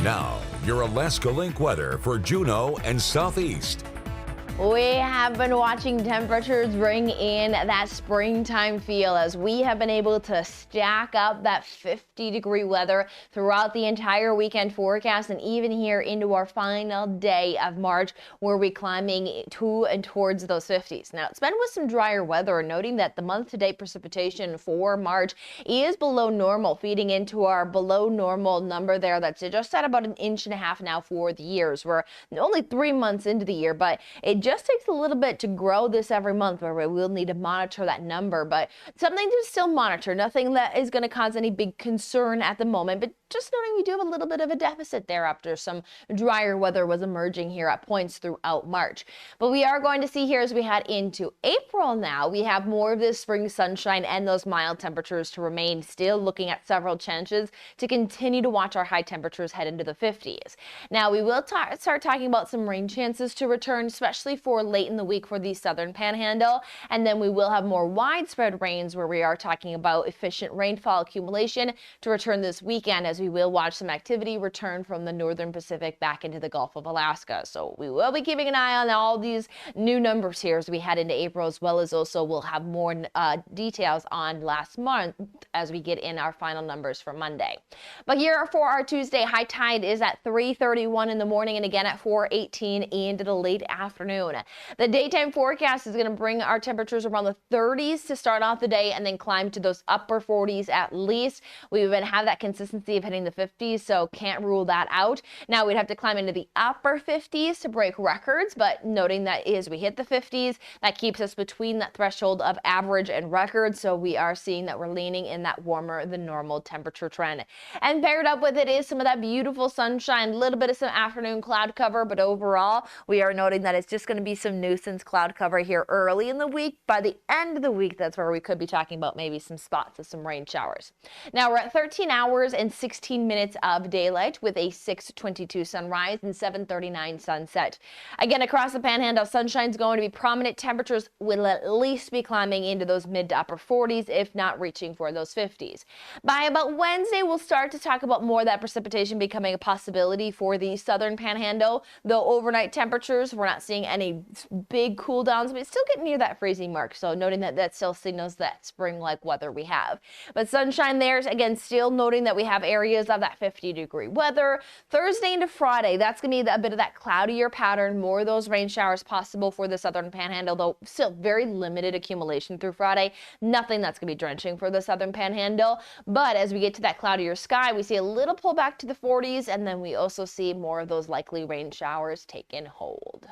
Now, your Alaska Link weather for Juneau and Southeast. We have been watching temperatures bring in that springtime feel as we have been able to stack up that 50-degree weather throughout the entire weekend forecast and even here into our final day of March where we're climbing to and towards those 50s. Now, it's been with some drier weather, noting that the month-to-date precipitation for March is below normal, feeding into our below normal number there that's just at about 1.5 inches now for the years. We're only 3 months into the year, but it just takes a little bit to grow this every month where we will need to monitor that number, but something to still monitor. Nothing that is going to cause any big concern at the moment, but just noting we do have a little bit of a deficit there after some drier weather was emerging here at points throughout March. But we are going to see here as we head into April now, we have more of this spring sunshine and those mild temperatures to remain, still looking at several chances to continue to watch our high temperatures head into the 50s. Now we will start talking about some rain chances to return, especially for late in the week for the southern panhandle, and then we will have more widespread rains where we are talking about efficient rainfall accumulation to return this weekend, as we will watch some activity return from the northern Pacific back into the Gulf of Alaska. So we will be keeping an eye on all these new numbers here as we head into April, as well as also we'll have more details on last month as we get in our final numbers for Monday. But here for our Tuesday, high tide is at 3:31 in the morning and again at 4:18 into the late afternoon. The daytime forecast is going to bring our temperatures around the 30s to start off the day and then climb to those upper 40s at least. We even have that consistency of hitting the 50s, so can't rule that out. Now we'd have to climb into the upper 50s to break records, but noting that as we hit the 50s, that keeps us between that threshold of average and record, so we are seeing that we're leaning in that warmer than normal temperature trend. And paired up with it is some of that beautiful sunshine, a little bit of some afternoon cloud cover, but overall we are noting that it's just going to be some nuisance cloud cover here early in the week. By the end of the week, that's where we could be talking about maybe some spots of some rain showers. Now we're at 13 hours and 16 minutes of daylight with a 6:22 sunrise and 7:39 sunset. Again, across the panhandle, sunshine's going to be prominent. Temperatures will at least be climbing into those mid to upper 40s, if not reaching for those 50s. By about Wednesday, we'll start to talk about more of that precipitation becoming a possibility for the southern panhandle, though overnight temperatures, we're not seeing any big cool downs, but it's still getting near that freezing mark. So noting that that still signals that spring-like weather we have. But sunshine there, again, still noting that we have areas of that 50-degree weather. Thursday into Friday, that's going to be a bit of that cloudier pattern, more of those rain showers possible for the southern panhandle, though still very limited accumulation through Friday. Nothing that's going to be drenching for the southern panhandle. But as we get to that cloudier sky, we see a little pullback to the 40s, and then we also see more of those likely rain showers taking hold.